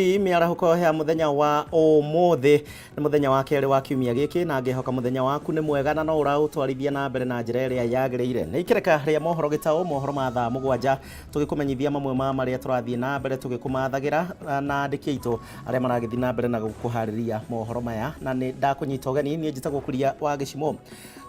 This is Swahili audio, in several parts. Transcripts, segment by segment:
Miarahuko ya muthenya wa umuthi ni muthenya wa keri wa kiumia giki na ngehoka muthenya waku ni mwega na no urautwarithia na mbere na njira iria yagiriire ni ikereka ria mohoro gitao mohoro ma thaa mugwanja tugikumenyithia mamwe ma maria turathie na mbere tugikumathagira na andiki itu aria maragithie na mbere na gukuhariria mohoro maya na ni ndakunyita ugeni ni njitagwo kuria wa gicimo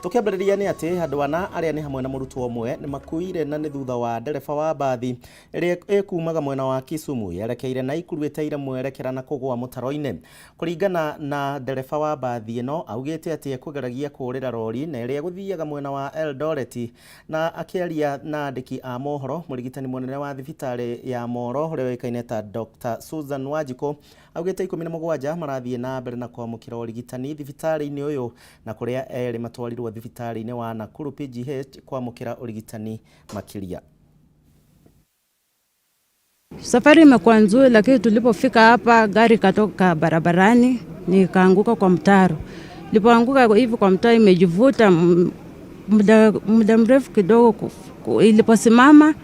tukiambiriria ni ati andu ana aria ni hamwe na murutwo omwe ni makuire na ni thutha wa ndereba wa bathi iria ikumaga mwena wa Kisumu yerekeire na ikuruite mwerekera na kugwa mutaro-ine kuringana na ndereba wa bathi ino augite ati ekugeragia kurira rori na iria guthiaga mwena wa Eldoret na akiaria na andiki a mohoro murigitani munene wa thibitari ya Moro uria wikaine ta Dr. Susan Wajiko augite 17 marathie na mbere na kwamukira urigitani thibitari-ini uyu na kuria eri matwarirwo thibitari-ini wa Nakuru PGH kwamukira urigitani makiria. Safari imekuwa nzuri, lakini tulipofika hapa gari katoka barabarani nikaanguka kwa mtaro. Nilipoanguka hivi kwa mtaro imejivuta muda mrefu kidogo. Iliposimama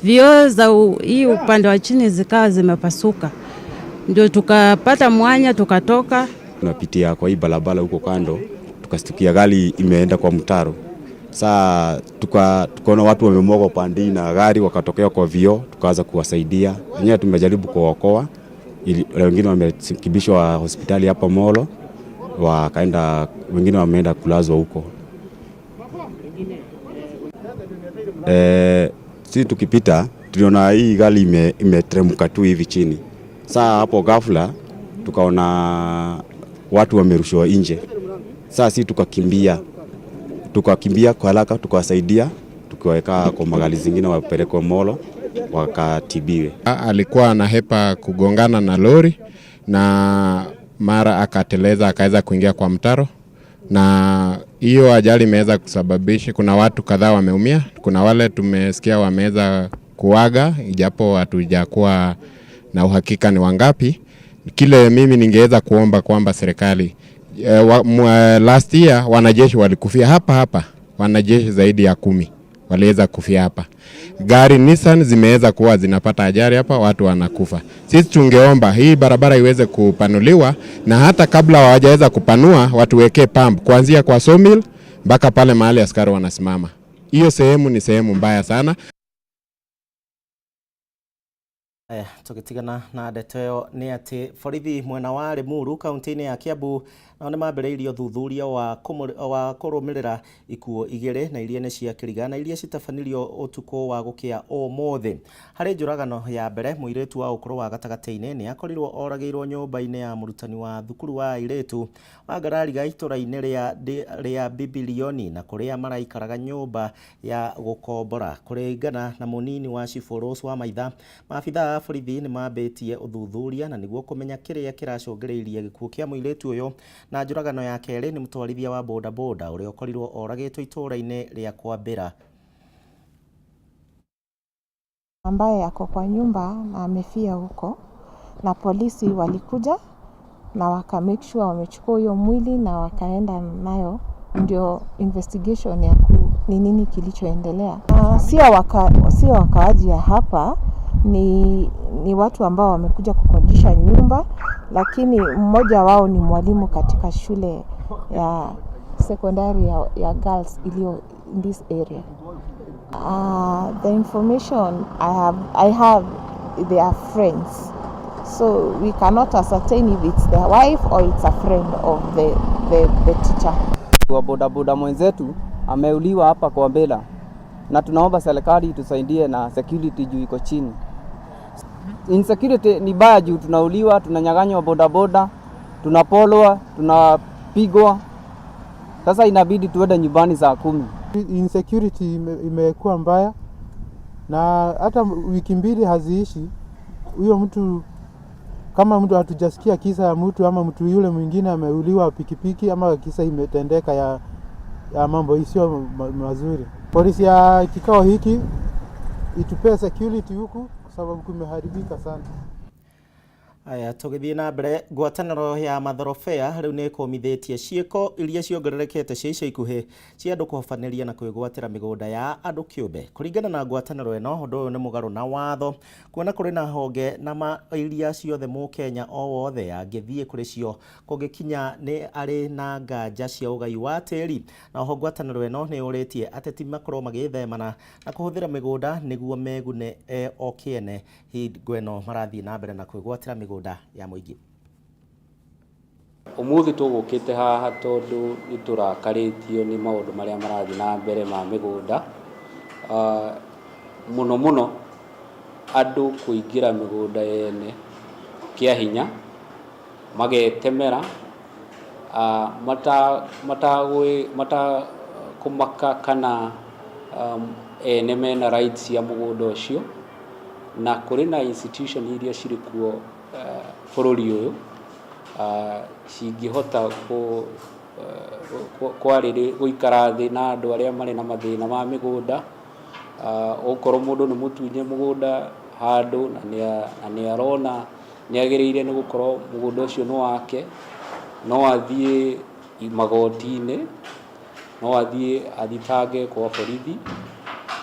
vioo za hii upande wa chini zikawa zimepasuka. Ndio tukapata mwanya tukatoka. Tunapitia kwa hii barabara huko kando, tukastukia gari imeenda kwa mtaro. Saa tukaona watu wamemwaga upande na gari wakatokea kwa vioo, tukaanza kuwasaidia. Wenyewe tumejaribu kuokoa, wengine wamekimbishwa hospitali hapa Molo, wakaenda wengine wameenda kulazwa huko. Sisi tukipita tuliona hii gari imeteremka tu hivi chini. Saa hapo ghafla tukaona watu wamerushwa nje. Saa sisi tukakimbia kwa haraka tukawasaidia, tukiwaweka kwa magari zingine wapelekwe Molo wakatibiwe. Alikuwa anahepa kugongana na lori na mara akateleza akaweza kuingia kwa mtaro, na hiyo ajali imeweza kusababisha kuna watu kadhaa wameumia. Kuna wale tumesikia wameweza kuaga ijapo hatujakuwa na uhakika ni wangapi. Kile mimi ningeweza kuomba kwamba serikali last year wanajeshi walikufia hapa. Wanajeshi zaidi ya 10 waliweza kufia hapa. Gari Nissan zimeweza kuwa zinapata ajali hapa, watu wanakufa. Sisi tungeomba hii barabara iweze kupanuliwa, na hata kabla hawajaweza kupanua watu wekee pump kuanzia kwa sawmill mpaka pale mahali askari wanasimama. Hiyo sehemu ni sehemu mbaya sana. Tukitigana na ndeto ni ati borithi mwena wa Limuru kaunti-ini ya Kiambu nao nĩ mambĩrĩirie thuthuria wa kũrũmĩrĩra ikuũ igĩrĩ na iria nĩ cia kĩrigana iria citabanirio ũtukũ wa gũkĩa ũmũthĩ. Harĩ njũragano ya mbere mũirĩtu wa ũkũrũ wa gatagatĩ-inĩ nĩ akorirwo oragĩirwo nyũmba-inĩ ya mũrutani wa thukuru wa airĩtu wa Ngarariga itũra-inĩ rĩa Bibilioni na kũrĩa maraikaraga nyũmba ya gũkombora. Kũringana na mũnini wa Chifu Rose wa Maitha, maabithaa a borithi nĩ mambĩtie ũthuthuria na nĩguo kũmenya kĩrĩa kĩracũngĩrĩirie gĩkuũ kĩa mũirĩtu ũyũ. Na njũragano ya kerĩ nĩ mũtwarithia wa bodaboda ũrĩa ũkorirwo oragĩtwo itũra-inĩ rĩa Kwambĩra, ambaye yako kwa nyumba na amefia huko, na polisi walikuja na waka make sure wamechukua hiyo mwili na wakaenda nayo, ndio investigation ya ni nini kilichoendelea. Sio wakaaji ya hapa, ni watu ambao wamekuja kukodisha nyumba, lakini mmoja wao ni mwalimu katika shule ya sekondari ya girls iliyo in this area. The information I have they are friends, so we cannot ascertain if it's their wife or it's a friend of the teacher. Wa bodaboda mwenzetu ameuliwa hapa kwa Mbela, na tunaomba serikali itusaidie na security juu iko chini. Insecurity ni baya juu tunauliwa, tunanyang'anywa bodaboda, tunapolwa, tunapigwa. Sasa inabidi tuende nyumbani saa 10. Insecurity imekuwa mbaya na hata wiki mbili haziishi. Huyo mtu kama mtu hatujasikia kisa ya mtu ama mtu yule mwingine ameuliwa pikipiki ama kisa imetendeka ya mambo isio mazuri. Polisi ya kikao hiki itupee security huku sababu kumeharibika sana. Aya tugithie na mbere ngwatanĩro ya Mathorobea rĩu nĩ ĩkũmithitie ciĩko iria ciongererekete cia ica ikuhĩ cia andũ kũhobanĩria na kwĩgwatĩra mĩgũnda ya andũ kĩũmbe. Kũringana na ngwatanĩro ĩno, ũndũ ũyũ nĩ mũgarũ na watho, kuona kũrĩ na honge na iria ciothe Mũkenya o wothe angĩthiĩ kũrĩ cio kũngĩkinya nĩ arĩ na nganja cia ũgai wa tĩri. Na oho ngwatanĩro ĩno nĩ yũrĩtie ateti makorwo magĩthemana na kũhũthĩra mĩgũnda nĩguo megune o kĩene hingo ĩno marathiĩ na mbere na kwĩgwatĩra mĩgũnda ya mũingĩ. Ũmũthĩ tũgũkĩte haha tondũ nĩ tũrakarĩtio nĩ maũndũ marĩa marathiĩ na mbere ma mĩgũnda, mũno mũno andũ kũingĩra mĩgũnda yene kĩa hinya magetemera matakũmaka kana ene mena rights cia mũgũnda ũcio, na kũrĩ na institution iria cirĩ kuo bũrũri ũyũ cingĩhota gũikara thĩ na andũ arĩa marĩ na mathĩna ma mĩgũnda. Okorwo mũndũ nĩ mũtunye mũgũnda handũ na nĩ arona nĩ agĩrĩire nĩ gũkorwo mũgũnda ũcio nĩ wake, no athiĩ magoti-inĩ, no athiĩ athitange kwa borithi,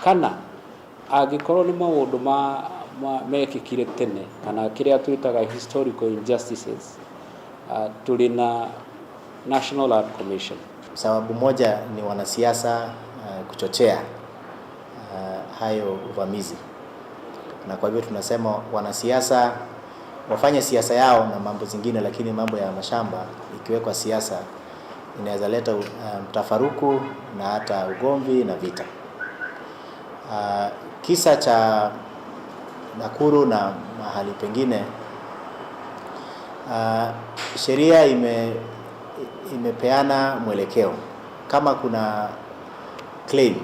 kana angĩkorwo nĩ maũndũ mekĩkire tene kana kĩrĩa twĩtaga historical injustices, tũrĩ na National Land Commission. Sababu moja ni wanasiasa kuchochea hayo uvamizi, na kwa hivyo tunasema wanasiasa wafanye siasa yao na mambo zingine, lakini mambo ya mashamba ikiwekwa siasa inaweza leta mtafaruku na hata ugomvi na vita. Kisa cha Nakuru na mahali pengine, sheria imepeana mwelekeo. Kama kuna claim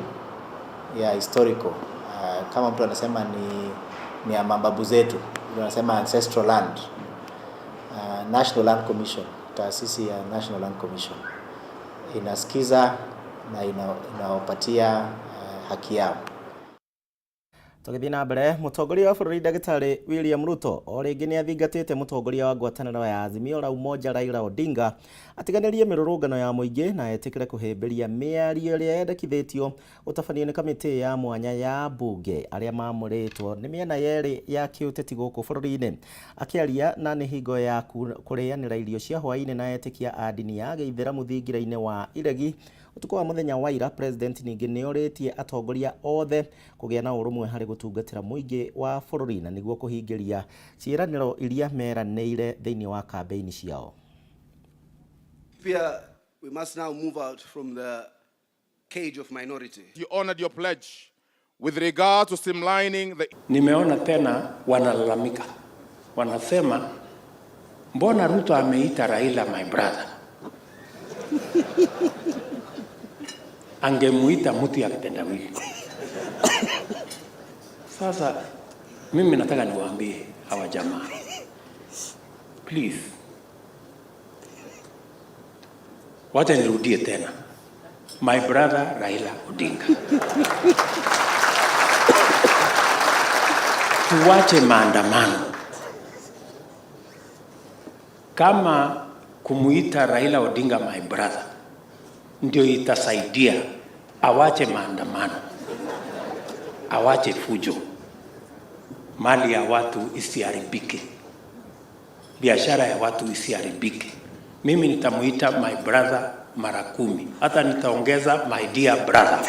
ya historical, kama mtu anasema ni ya mababu zetu, anasema ancestral land, National Land Commission, taasisi ya National Land Commission inasikiza na inawapatia haki yao. Tũgĩthiĩ na mbere, mũtongoria wa bũrũri Ndagĩtarĩ William Ruto o rĩngĩ nĩ athingatĩte mũtongoria wa ngwatanĩro ya Azimio la Umoja Raila Odinga atiganĩrie mĩrũrũngano ya mũingĩ na etĩkĩre kũhĩmbĩria mĩario ĩrĩa yendekithĩtio ũtabanio nĩ kamĩtĩ ya mwanya ya mbunge arĩa mamũrĩtwo nĩ mĩena yerĩ ya kĩũteti gũkũ bũrũri-inĩ. Akĩaria na nĩ hingo ya kũrĩanĩra irio cia hwaĩ-inĩ na etĩkia a ndini ya Gĩithĩramu thingira-inĩ wa Iregi ũtukũ wa mũthenya wa ira, president ningĩ nĩ orĩtie atongoria othe kũgĩa na ũrũmwe harĩ gũtungatĩra mũingĩ wa bũrũri na nĩguo kũhingĩria ciĩranĩro iria meranĩire thĩinĩ wa kambĩini ciao. We must now move out from the cage of minority. You honored your pledge with regard to streamlining the... Nimeona tena wanalalamika, wanasema mbona Ruto ameita Raila my brother? Angemuita mtu ya kitendawili. Sasa mimi nataka niwaambie hawa jamaa, please, wacha nirudie tena, my brother Raila Odinga. Tuwache maandamano. Kama kumuita Raila Odinga my brother ndio itasaidia, awache maandamano, awache fujo, mali ya watu isiharibike, biashara ya watu isiharibike. Mimi nitamuita my brother mara 10, hata nitaongeza my dear brother.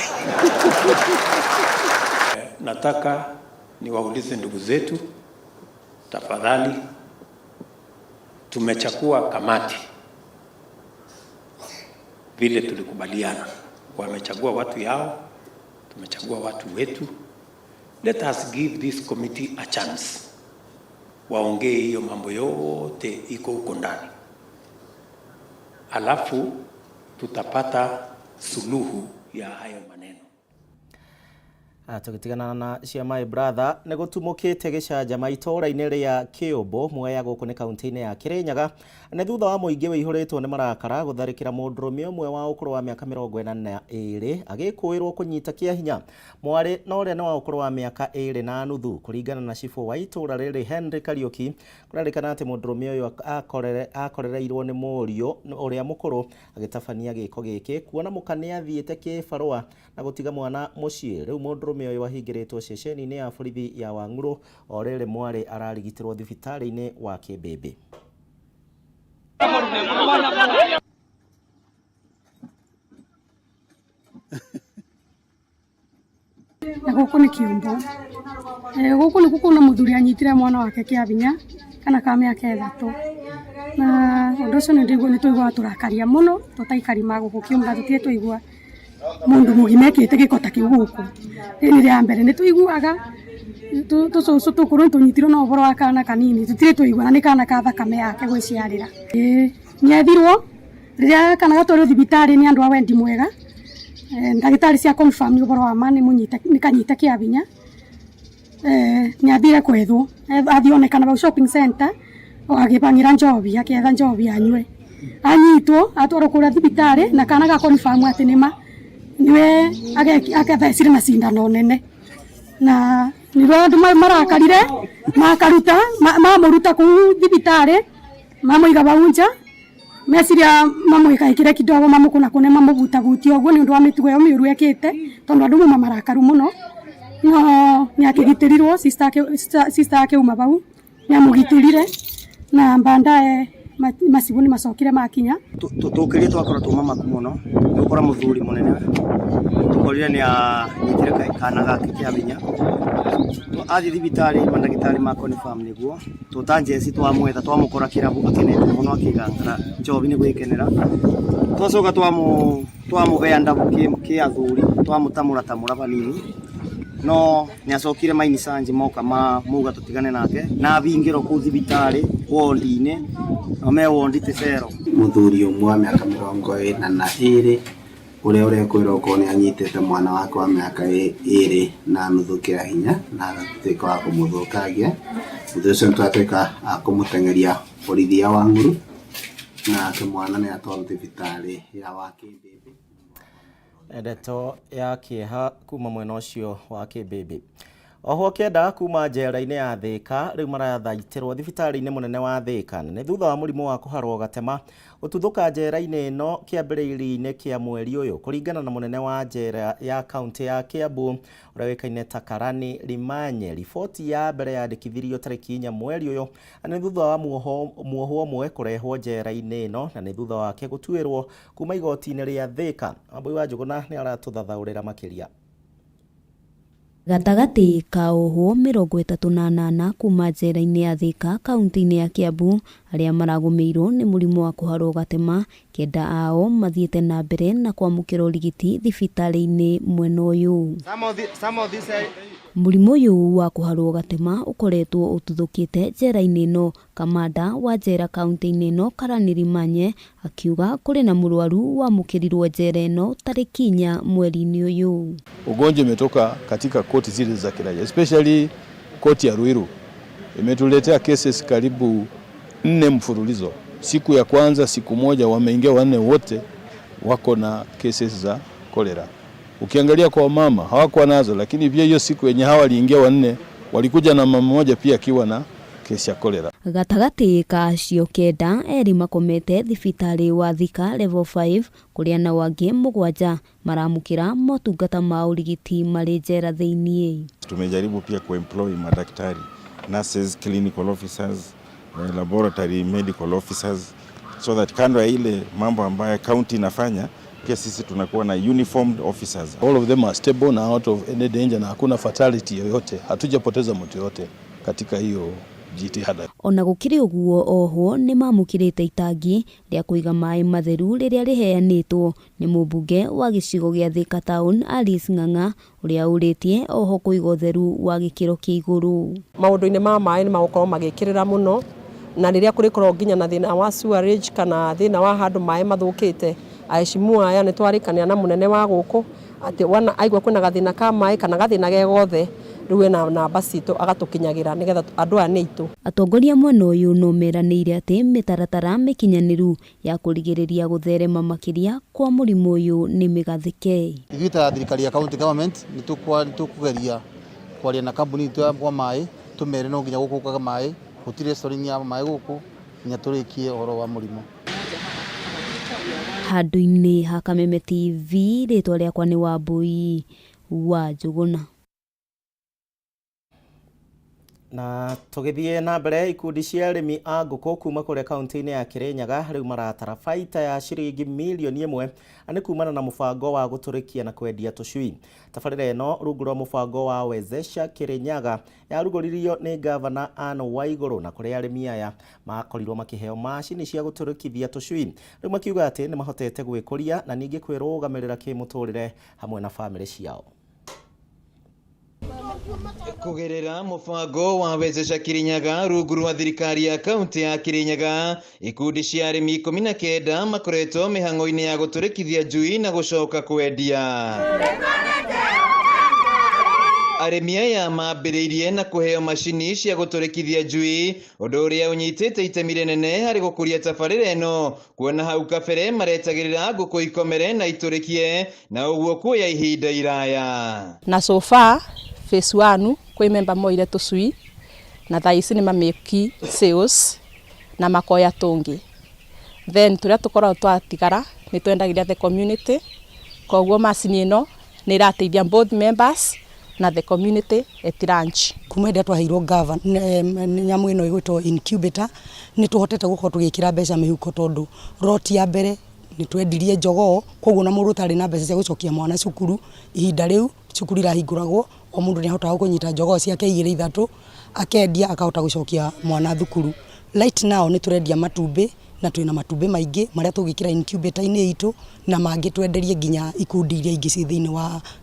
Nataka niwaulize ndugu zetu, tafadhali, tumechagua kamati vile tulikubaliana. Wamechagua watu yao, tumechagua watu wetu. Let us give this committee a chance. Waongee hiyo mambo yote iko huko ndani, alafu tutapata suluhu ya hayo maneno. Tugitigana na cia my brother ne gutumukite gicanjama itora-ini ria Kiumbu Mwea guku ni kaunti-ini ya Kirinyaga ne thutha wa muingi wihuritwo ni marakara gutharikira mundurume umwe wa ukuru wa miaka 42 agikuirwo kunyita kia hinya mwari na uria ni wa ukuru wa miaka 2 na nuthu kuringana na cifu wa itura riri Henry Kariuki kurarikana ati mundurume uyu akorereirwo ni murio uria mukuru agitabania giko giki kuona mukani athiite kibarua na gutiga mwana mucii riu mundurume uyu wahingiritwo ceceni-ini ya borithi ya Wang'uru orere mwari ararigitirwo thibitari-ini wa Kibebe. Guku ni Kiumbu guku ni kuko na muthuri anyitire mwana wake kiabinya kana ka miaka 3 na undu ucio ni tuigua turakaria muno tutaikari maguku Kiumbu tutie tuigua mundu mugime kite gikota kiu guku ni ria mbere ni tuiguaga tucucu tukuru tunyitirwo na uboro wa kana kanini tutire tuigua na ni kana ka thakame yake gwiciarira ni athirwo riria kana gatwaro thibitari ni andu a wendi mwega ndagitari cia confirm uboro wa mani munyita ni kanyita kiabinya ni athire kwethwo athionekana ba shopping center agibangira njobi aketha njobi anywe anyitwo atwaro kura thibitari na kana ga confirm ati nima niwe akathecire na cindano nene na niwe andu marakarire makaruta mamuruta ku thibitari mamuiga baunja meciria mamwika ikire kidogo mamukuna kune mamubuta guti ogwo ni undu wa mitugo yo miuru ekite tondu andu marakaru muno no ni akigitirirwo sister ake uma bau ni amugitirire na bandae masibuni macokire makinya tukiri twakora tumama kumuno ukora muthuri munene tukorire ni nyitire kana gake kiabinya athi thibitari mandagitari ma confirm niguo tutanjeci twamwetha twamukora kirabu akenete muno akigangara njobi ni gwikenera twacoka twamugea ndabu ki athuri twamutamura banini no ni acokire maini sanji moka muga tutigane nake na bingiro ku thibitari wondi-ini ome wondi tisero muthuri umwe wa miaka 22 uria urekwirwo ko ni anyitete mwana wake wa miaka 2 na nuthu kia hinya na agatuika wa kumuthukagia muthucio twatuika akumutengeria borithi ya Wang'uru na mwana ni atwarwo thibitari ya wa Kibebe. Ndeto ya kieha kuma mwena ucio wa Kibebe. Oho kenda kuma njera-ini ya Thika riu marathaitĩrwo thibitari-ini munene wa Thika ni thutha wa murimu wa kuharwo gatema ututhuka njera-ini ino kiambĩrĩria-inĩ kia mweri uyu kuringana na munene wa njera ya kaunti ya Kiambu uria wikaine ta Karani Limanye. Riboti ya mbere yandĩkithirio tarĩki 4 mweri uyu ni thutha wa muohwo ũmwe kurehwo njera-ini ino na ni thutha wake gutuĩrwo kuma igoti-inĩ ria Thika. Ambui wa Njuguna ni aratuthathaũrĩra makiria. Gatagati ka ohwo 38 kuma njera-ini ya Thika kaunti-ini ya Kiambu aria maragumirwo ni murimu wa kuharwo gatema kenda ao mathiete na mbere na kwamukira urigiti thibitari-ini mwena uyu. Murimu uyu wa kuharwo gatema ukoretwo ututhukite njera-ini ino. Kamanda wa njera kaunti-ini ino Karani Limanye akiuga kuri na murwaru wa mukirirwo njera ino tariki 4 mweri-ini uyu. Ugonjwa umetoka katika koti zile za kiraia, especially koti ya Ruiru. Imetuletea cases karibu 4 mfululizo. Siku ya kwanza, siku moja wameingia 4 wote wako na cases za kolera. Ukiangalia kwa mama hawakuwa nazo, lakini pia hiyo siku yenye hawa waliingia 4 walikuja na mama mmoja pia akiwa na kesi ya kolera. Gatagati ka acio kenda eri makomete thibitari wa Thika level 5 kuria na wangi 7 maramukira motungata ma urigiti mari njera thiini. Tumejaribu pia kuemploy madaktari, nurses, clinical officers, laboratory medical officers so that kando ya ile mambo ambayo county inafanya pia sisi tunakuwa na uniformed officers. All of them are stable na out of any danger na hakuna fatality yoyote. Hatujapoteza mtu yote katika hiyo jitihada. Ona gukiri uguo ohwo ni mamukirite itangi ria kuiga mai matheru riria riheanitwo ni mubunge wa gicigo gia Thika Town Alice Ng'ang'a uria uritie oho kuiga utheru wa gikiro kia iguru. Maundu-ini ma mai ni magukorwo magikirira muno na riria kurikorwo nginya na thina wa sewerage kana thina wa handu mai mathukite aheshimiwa aya ni twarikania na munene wa guku ati wana aigwa kwina gathina ka mai kana gathina gegothe riu na namba citũ agatukinyagira nigetha andu aya neitu. Atongoria mwena uyu no meranĩire ati mitaratara mikinyaniru ya kurigiriria gutherema makiria kwa murimu uyu ni migathike. Ithuĩ ta thirikari ya county government nitukugeria kwaria na kambuni itu ya mai tumere no nginya gukukaga mai gutire story ya mai guku nya turikie horo wa murimu. Handu-inĩ ha Kameme TV, rĩtwa rĩakwa nĩ Wambui wa Njũgũna. Na tugithie na mbere, ikundi cia arĩmi a ngũkũ kuma kũrĩa kaunti-inĩ ya Kirinyaga rĩu maratara baita ya ciringi milioni 1 nĩ kumana na mũbango wa gũtũrĩkia na kwendia tũcui. Tabarĩra ĩno rungu rwa mũbango wa Wezesha Kirinyaga yarugũririo nĩ Gavana Anne Waigũrũ, na kũrĩa arĩmi aya makorirwo makĩheo macini cia gũtũrĩkithia tũcui. Rĩu makiuga atĩ nĩ mahotete gwĩkũria na ningĩ kwĩrũgamĩrĩra kĩmũtũrĩre hamwe na bamĩrĩ ciao. Kugerera mũbango wa Wezesha Kirinyaga rungu rwa thirikari ya kaunti ya Kirinyaga, ikundi cia arĩmi 19 makoretwo mĩhang'o-inĩ ya gũtũrĩkithia njui na gũcoka kwendia. Arĩmi aya mambĩrĩirie na kũheo macini cia gũtũrĩkithia njui, ũndũ ũrĩa ũnyitĩte itemi rĩnene harĩ gũkũria tabarĩra ĩno, kuona hau kabere maretagĩrĩra ngũkũ ikomere na itũrĩkie, na ũguo kuoya ihinda iraya. Na so far phase 1 kwĩ member moire tũcui na thaa ici nĩ mameki sales na makoya tũngĩ. Then tũrĩa tũkoragwo twatigara nĩ twendagĩria the community, koguo macini ĩno nĩ irateithia both members na the community at lunch. Kuma hĩndĩ twaheirwo nyamũ ĩno ĩgwĩtwo incubator nĩ tũhotete gũkorwo tũgĩkĩra mbeca mĩhuko, tondũ roti ya mbere nĩ twendirie njogoo, koguo na mũndũ ũtarĩ na mbeca cia gũcokia mwana cukuru, ihinda rĩu cukuru irahingũragwo, o mũndũ nĩ ahotaga kũnyita njogoo ciake 2-3 akendia akahota gũcokia mwana thukuru. Right now nĩ tũrendia matumbĩ na twĩna matumbĩ maingĩ marĩa tũgĩkĩra incubator-inĩ itũ na mangĩ twenderie nginya ikundi iria ingĩ ci thĩinĩ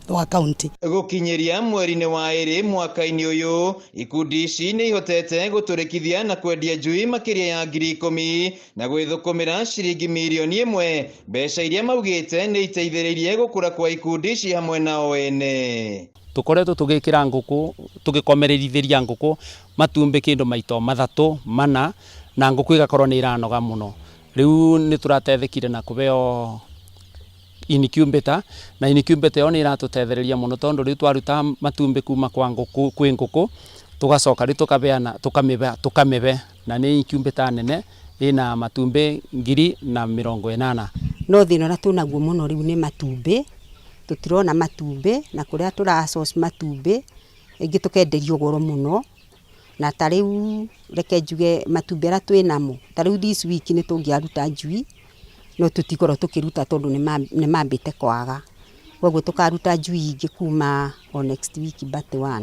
wa county. Gũkinyĩria mweri-inĩ wa 2 mwaka-inĩ ũyũ, ikundi ici nĩ ihotete gũtũrĩkithia na kwendia njui makĩria ya 10,000 na gwĩthũkũmĩra ciringi milioni 1, mbeca iria maugĩte nĩ iteithĩrĩirie gũkũra kwa ikundi ici hamwe nao ene. Tukoretwo tugikira ngũkũ tugikomerithĩria ngũkũ matumbĩ kĩndũ maito 3 4 na ngũkũ igakorwo nĩ iranoga mũno. Rĩu nĩ tũratethekire na kũbeo incubator, na incubator ĩyo nĩ iratũtethereria mũno, tondũ rĩu twaruta matumbĩ kuma kwa ngũkũ kwĩ ngũkũ tugacoka rĩu tukabeana tukamĩbe, na nĩ incubator nene ĩna matumbĩ 180,000. No thĩna ũrĩa twĩnaguo mũno rĩu nĩ matumbĩ, tutirona matumbĩ, na kũrĩa tũrasource matumbĩ ĩngĩ tũkenderio goro mũno, na ta rĩu reke njuge matumbĩ arĩa twĩnamo, ta rĩu this week nĩ tũngĩaruta njui, no tũtikorwo tũkĩruta tondũ nĩ mambĩte kwaga, koguo tũkaruta njui ingĩ kuma o next week but 1.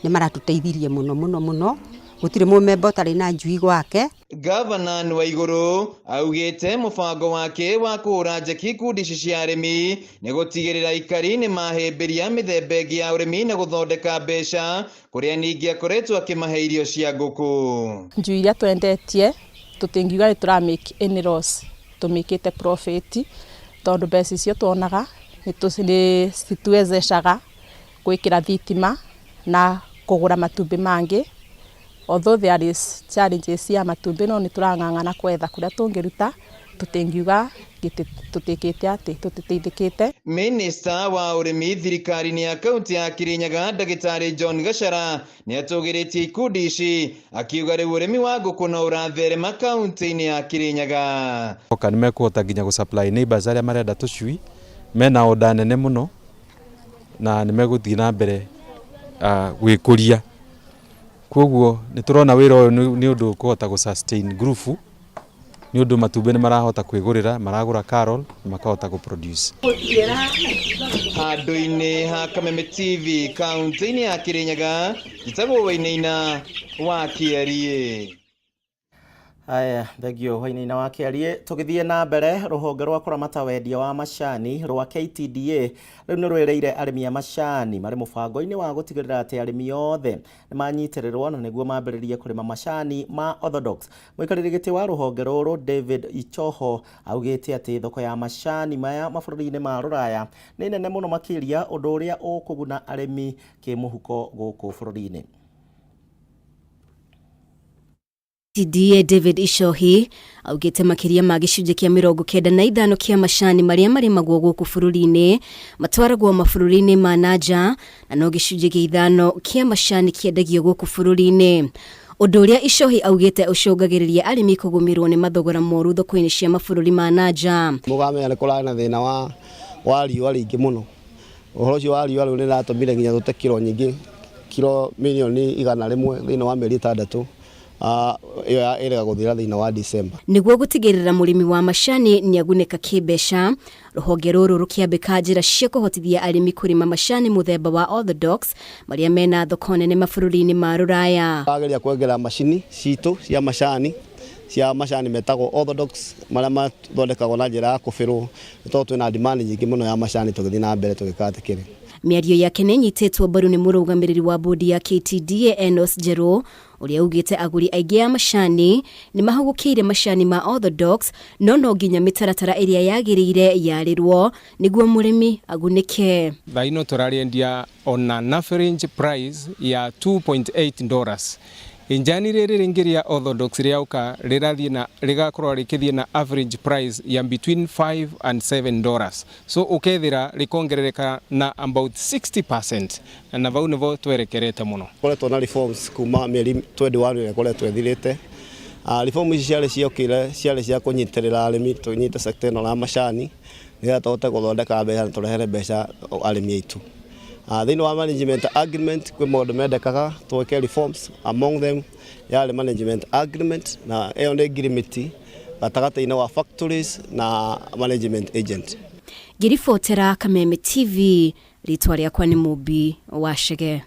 Nĩ maratũteithirie mũno mũno mũno, gũtirĩ mũmemba ũtarĩ na njui gwake. Gavana Waigũrũ augĩte mũbango wake wa kũhũra njeki ikundi ici cia arĩmi nĩ gũtigĩrĩra ikari nĩ mahĩmbĩria mĩthemba ĩngĩ ya ũrĩmi na gũthondeka mbeca, kũrĩa ningĩ akoretwo akĩmahe irio cia ngũkũ. Njui iria twendetie tũtingiuga nĩ tũramake any loss, tũmĩkĩte profit, tondũ mbeca icio tuonaga nĩ cituwezecaga gwĩkĩra thitima na kũgũra matumbĩ mangĩ. Although there is challenges ya matumbĩ, no nĩ tũrang'ang'ana kwetha kũrĩa tũngĩruta, tũtingiuga tũtĩkĩte atĩ tũtĩteithĩkĩte. Minista wa ũrĩmi thirikari-inĩ ya kaunti ya Kirinyaga Ndagĩtarĩ John Gachara nĩ atũgĩrĩtie ikundi ici, akiuga rĩu ũrĩmi wa ngũkũ no ũratherema kaunti-inĩ ya Kirinyaga. Nĩ mekũhota nginya gũsupply neighbors arĩa marenda tũcui, mena order nene mũno, na nĩ megũthiĩ na mbere gwĩkũria. Koguo nĩ tũrona wĩra ũyũ nĩ ũndũ ũkũhota gũ-sustain group, nĩ ũndũ matumbĩ nĩ marahota kwĩgũrĩra, maragũra Carol, makahota gũ-produce. Handũ-inĩ ha Kameme TV kaunti-inĩ ya Kirinyaga, njĩtagwo Wainaina wa Kiarie. Aya, thegio hwaini-na wakiarie tugithie na mbere ruhonge rwa kuramata wendia wa macani rwa KTDA riu ni rwereire arimi a macani mari mubango-ini wa gutigirira ati arimi othe ni manyitirirwo na niguo mambiririe kurima macani ma Orthodox. Muikariri giti wa ruhonge ruru David Ichoho augite ati thoko ya macani maya mabururi-ini ma Ruraya ni nene muno makiria undu uria ukuguna arimi kimuhuko guku bururi-ini. KTDA David Ishohi augite makiria ma gicunje kia 95 kia macani maria marimagwo guku bururi-ini matwaragwo mabururi-ini ma nanja na no gicunje kia 5 kia macani kiendagio guku bururi-ini. Undu uria Ishohi augite ucungagiriria arimi kugumirwo ni mathogora moru thoko-ini cia mabururi ma nanja. Mugame ari kura na thina wa riua ringi muno. Uhoro ucio wa riua riu ni ratumire nginya tute kilo nyingi, kilo milioni 100 thina wa mieri 6 iyo ira guthira thina wa December. Niguo gutigirira murimi wa macani ni aguneka kibesha ruhonge ruru rukiambika njira cia kuhotithia arimi kurima macani muthemba wa Orthodox maria mena thoko nene mabururi-ini ma Ruraya. Ageria kuongera macini citu cia macani metagwo Orthodox maria mathondekagwo na njira ya kubirwo to twina demand nyingi muno ya macani tugithi na mbere tugikatikire. Miario yake ni nyititwo mbaru ni murugamiriri wa bodi ya KTDA Enos Jero uria ugite aguri aingi ya macani ni mahugukire macani ma Orthodox no nginya mitaratara iria yagirire yarirwo niguo murimi agunike. Thaino turariendia on an average price ya $2.8. Injani riri ringiria Orthodox riauka rirathie na rigakorwo rikithie na average price ya between $5 and $7. So ukethira rikongerereka na about 60%, na vau nivo twerekerete muno. Koretwo na reforms kuma mieri 21 ria koretwo ethirite. Reform ici ciarĩ cia kunyitirira arimi tunyite sector ino ya macani nigetha tuhote guthondeka mbeca na turehere mbeca arimi aitu. Thĩinĩ wa management agreement kwe maũndũ mendekaga tweke reforms, among them yale management agreement na ĩyo nĩ agreement gatagatĩ-inĩ wa factories na management agent. Ngiribotera Kameme TV, ritwa rĩakwa nĩ Mubi wa Shege.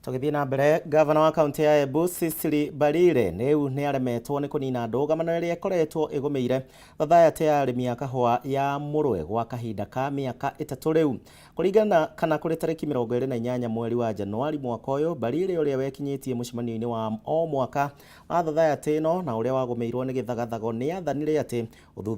Tugithie na mbere, gavana wa kaunti ya Embu Cecily Mbarire riu ni aremetwo ni kunina ndũgamano iria ikoretwo igumeire thathaiti ya arimi a kahũa ya Mũrwe gwa kahinda ka mĩaka 3 riu. Kuringana kana kuri tariki 28 mweri wa Januari mwaka uyu, Mbarire uria wekinyitie mucemanio-ini wa o mwaka wa thathaiti ino na uria wagumeirwo ni githagathago ni athanire ati uthuthuria